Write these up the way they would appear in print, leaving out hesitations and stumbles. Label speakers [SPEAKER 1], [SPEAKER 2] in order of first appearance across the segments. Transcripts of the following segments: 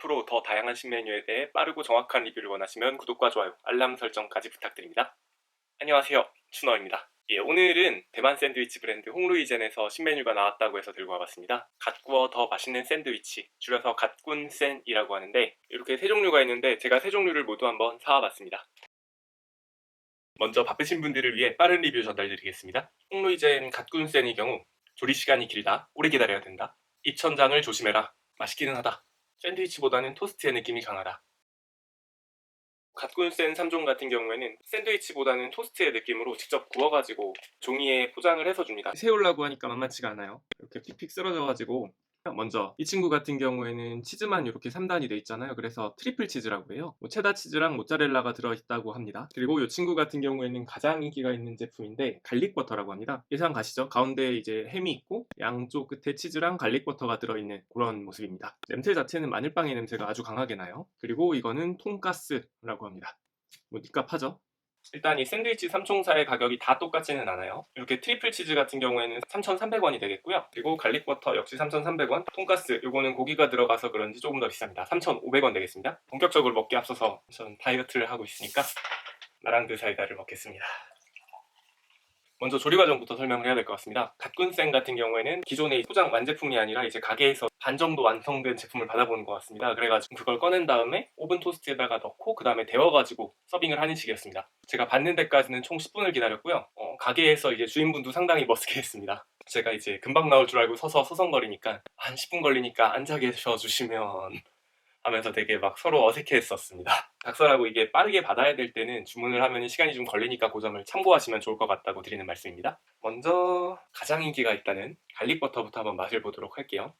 [SPEAKER 1] 앞으로 더 다양한 신메뉴에 대해 빠르고 정확한 리뷰를 원하시면 구독과 좋아요, 알람 설정까지 부탁드립니다. 안녕하세요, 춘어입니다. 오늘은 대만 샌드위치 브랜드 홍루이젠에서 신메뉴가 나왔다고 해서 들고 와봤습니다. 갓 구워 더 맛있는 샌드위치, 줄여서 갓군센이라고 하는데 이렇게 세 종류가 있는데 제가 세 종류를 모두 한번 사와봤습니다. 먼저 바쁘신 분들을 위해 빠른 리뷰 전달드리겠습니다. 홍루이젠 갓군센의 경우 조리 시간이 길다, 오래 기다려야 된다, 입천장을 조심해라, 맛있기는 하다, 샌드위치보다는 토스트의 느낌이 강하다. 갓군센 3종 같은 경우에는 샌드위치보다는 토스트의 느낌으로 직접 구워가지고 종이에 포장을 해서 줍니다. 세우려고 하니까 만만치가 않아요. 이렇게 픽픽 쓰러져가지고 먼저 이 친구 같은 경우에는 치즈만 이렇게 3단이 돼 있잖아요. 그래서 트리플 치즈라고 해요. 체다 치즈랑 모짜렐라가 들어있다고 합니다. 그리고 이 친구 같은 경우에는 가장 인기가 있는 제품인데 갈릭 버터라고 합니다. 예상 가시죠? 가운데 이제 햄이 있고 양쪽 끝에 치즈랑 갈릭 버터가 들어있는 그런 모습입니다. 냄새 자체는 마늘빵의 냄새가 아주 강하게 나요. 그리고 이거는 톤가스라고 합니다. 뭐 니값하죠? 일단 이 샌드위치 3총사의 가격이 다 똑같지는 않아요. 이렇게 트리플 치즈 같은 경우에는 3,300원이 되겠고요. 그리고 갈릭 버터 역시 3,300원, 돈가스 요거는 고기가 들어가서 그런지 조금 더 비쌉니다. 3,500원 되겠습니다. 본격적으로 먹기 앞서서 저는 다이어트를 하고 있으니까 마랑드 사이다를 먹겠습니다. 먼저 조리 과정부터 설명을 해야 될 것 같습니다. 갓군생 같은 경우에는 기존의 포장 완제품이 아니라 이제 가게에서 반 정도 완성된 제품을 받아보는 것 같습니다. 그래가지고 그걸 꺼낸 다음에 오븐 토스트에다가 넣고 그 다음에 데워가지고 서빙을 하는 식이었습니다. 제가 받는 데까지는 총 10분을 기다렸고요. 가게에서 이제 주인분도 상당히 머쓱해했습니다. 제가 이제 금방 나올 줄 알고 서서 서성거리니까 한 10분 걸리니까 앉아 계셔 주시면 하면서 되게 막 서로 어색해했었습니다. 각설하고 이게 빠르게 받아야 될 때는 주문을 하면 시간이 좀 걸리니까 그 점을 참고하시면 좋을 것 같다고 드리는 말씀입니다. 먼저 가장 인기가 있다는 갈릭버터부터 한번 맛을 보도록 할게요.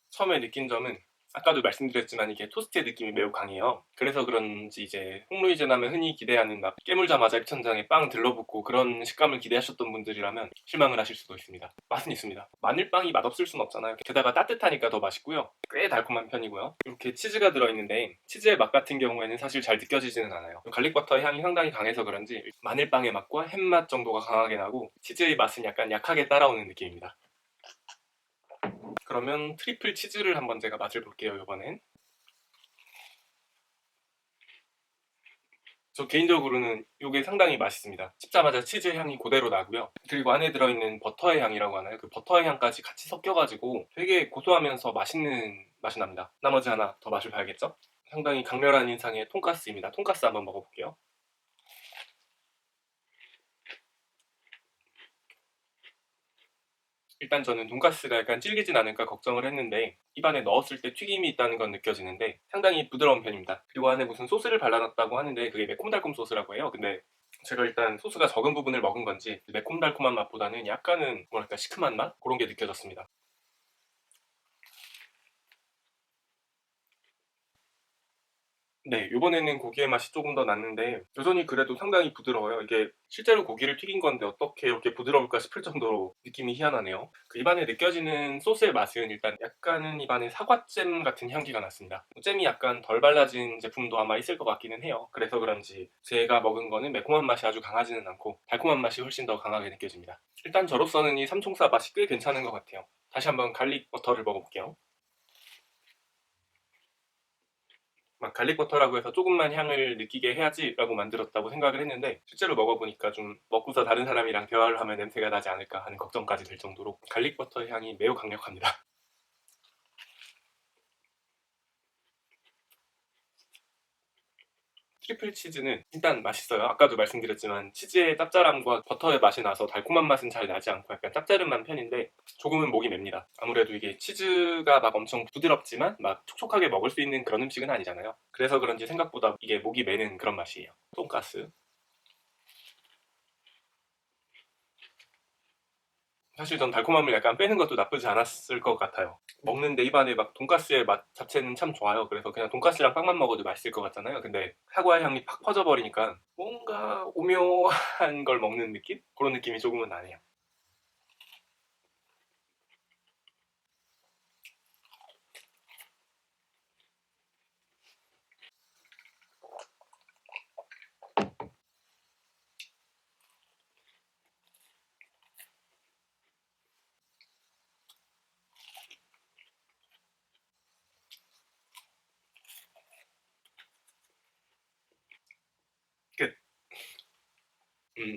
[SPEAKER 1] 처음에 느낀 점은 아까도 말씀드렸지만 이게 토스트의 느낌이 매우 강해요. 그래서 그런지 이제 홍루이젠 하면 흔히 기대하는 막 깨물자마자 입천장에 빵 들러붙고 그런 식감을 기대하셨던 분들이라면 실망을 하실 수도 있습니다. 맛은 있습니다. 마늘빵이 맛없을 순 없잖아요. 게다가 따뜻하니까 더 맛있고요. 꽤 달콤한 편이고요. 이렇게 치즈가 들어있는데 치즈의 맛 같은 경우에는 사실 잘 느껴지지는 않아요. 갈릭버터의 향이 상당히 강해서 그런지 마늘빵의 맛과 햄맛 정도가 강하게 나고 치즈의 맛은 약간 약하게 따라오는 느낌입니다. 그러면 트리플 치즈를 한번 제가 맛을 볼게요. 이번엔 저 개인적으로는 이게 상당히 맛있습니다. 씹자마자 치즈 향이 그대로 나고요. 그리고 안에 들어있는 버터의 향이라고 하나요? 그 버터의 향까지 같이 섞여가지고 되게 고소하면서 맛있는 맛이 납니다. 나머지 하나 더 맛을 봐야겠죠? 상당히 강렬한 인상의 돈가스입니다. 돈가스 한번 먹어볼게요. 일단 저는 돈가스가 약간 질기진 않을까 걱정을 했는데 입안에 넣었을 때 튀김이 있다는 건 느껴지는데 상당히 부드러운 편입니다. 그리고 안에 무슨 소스를 발라놨다고 하는데 그게 매콤달콤 소스라고 해요. 근데 제가 일단 소스가 적은 부분을 먹은 건지 매콤달콤한 맛보다는 약간은 뭐랄까 시큼한 맛? 그런 게 느껴졌습니다. 네, 이번에는 고기의 맛이 조금 더 났는데 여전히 그래도 상당히 부드러워요. 이게 실제로 고기를 튀긴 건데 어떻게 이렇게 부드러울까 싶을 정도로 느낌이 희한하네요. 그 입안에 느껴지는 소스의 맛은 일단 약간은 입안에 사과잼 같은 향기가 났습니다. 잼이 약간 덜 발라진 제품도 아마 있을 것 같기는 해요. 그래서 그런지 제가 먹은 거는 매콤한 맛이 아주 강하지는 않고 달콤한 맛이 훨씬 더 강하게 느껴집니다. 일단 저로서는 이 삼총사 맛이 꽤 괜찮은 것 같아요. 다시 한번 갈릭 버터를 먹어볼게요. 막 갈릭버터라고 해서 조금만 향을 느끼게 해야지 라고 만들었다고 생각을 했는데 실제로 먹어보니까 좀 먹고서 다른 사람이랑 대화를 하면 냄새가 나지 않을까 하는 걱정까지 들 정도로 갈릭버터의 향이 매우 강력합니다. 트리플 치즈는 일단 맛있어요. 아까도 말씀드렸지만 치즈의 짭짤함과 버터의 맛이 나서 달콤한 맛은 잘 나지 않고 약간 짭짤한 편인데 조금은 목이 맵니다. 아무래도 이게 치즈가 막 엄청 부드럽지만 막 촉촉하게 먹을 수 있는 그런 음식은 아니잖아요. 그래서 그런지 생각보다 이게 목이 매는 그런 맛이에요. 돈가스 사실 전 달콤함을 약간 빼는 것도 나쁘지 않았을 것 같아요. 먹는데 입안에 막 돈가스의 맛 자체는 참 좋아요. 그래서 그냥 돈가스랑 빵만 먹어도 맛있을 것 같잖아요. 근데 사과 향이 팍 퍼져버리니까 뭔가 오묘한 걸 먹는 느낌? 그런 느낌이 조금은 나네요.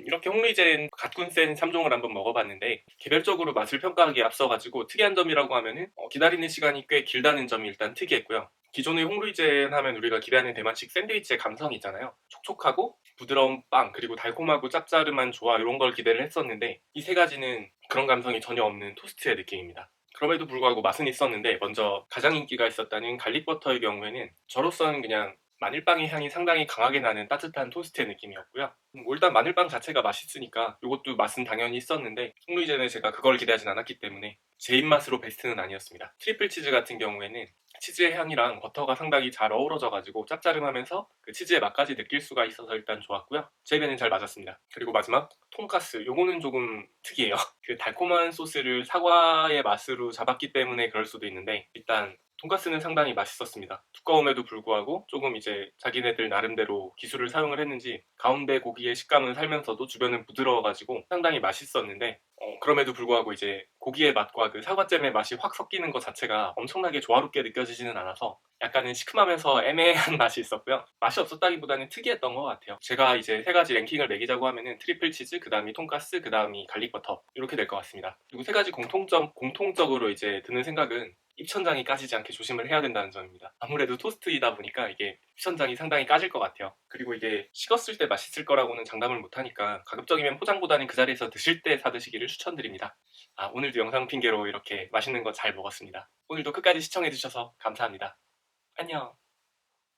[SPEAKER 1] 이렇게 홍루이젠 갓군 센 3종을 한번 먹어봤는데 개별적으로 맛을 평가하기에 앞서가지고 특이한 점이라고 하면은 기다리는 시간이 꽤 길다는 점이 일단 특이했고요. 기존의 홍루이젠 하면 우리가 기대하는 대만식 샌드위치의 감성이 있잖아요. 촉촉하고 부드러운 빵, 그리고 달콤하고 짭짜름한 조화, 이런 걸 기대를 했었는데 이 세 가지는 그런 감성이 전혀 없는 토스트의 느낌입니다. 그럼에도 불구하고 맛은 있었는데, 먼저 가장 인기가 있었다는 갈릭버터의 경우에는 저로서는 그냥 마늘빵의 향이 상당히 강하게 나는 따뜻한 토스트의 느낌이었고요. 일단 마늘빵 자체가 맛있으니까 이것도 맛은 당연히 있었는데, 홍루이젠에 제가 그걸 기대하진 않았기 때문에 제 입맛으로 베스트는 아니었습니다. 트리플 치즈 같은 경우에는 치즈의 향이랑 버터가 상당히 잘 어우러져가지고 짭짜름하면서 그 치즈의 맛까지 느낄 수가 있어서 일단 좋았고요. 제 입에는 잘 맞았습니다. 그리고 마지막 돈가스, 요거는 조금 특이해요. 그 달콤한 소스를 사과의 맛으로 잡았기 때문에 그럴 수도 있는데, 일단 돈가스는 상당히 맛있었습니다. 두꺼움에도 불구하고 조금 이제 자기네들 나름대로 기술을 사용을 했는지 가운데 고기의 식감은 살면서도 주변은 부드러워가지고 상당히 맛있었는데, 그럼에도 불구하고 이제 고기의 맛과 그 사과잼의 맛이 확 섞이는 것 자체가 엄청나게 조화롭게 느껴지지는 않아서 약간은 시큼하면서 애매한 맛이 있었고요. 맛이 없었다기보다는 특이했던 것 같아요. 제가 이제 세 가지 랭킹을 매기자고 하면은 트리플 치즈, 그 다음이 돈가스, 그 다음이 갈릭버터, 이렇게 될 것 같습니다. 그리고 세 가지 공통적으로 이제 드는 생각은 입천장이 까지지 않게 조심을 해야 된다는 점입니다. 아무래도 토스트이다 보니까 이게 입천장이 상당히 까질 것 같아요. 그리고 이게 식었을 때 맛있을 거라고는 장담을 못하니까 가급적이면 포장보다는 그 자리에서 드실 때 사드시기를 추천드립니다. 오늘도 영상 핑계로 이렇게 맛있는 거 잘 먹었습니다. 오늘도 끝까지 시청해주셔서 감사합니다. 안녕.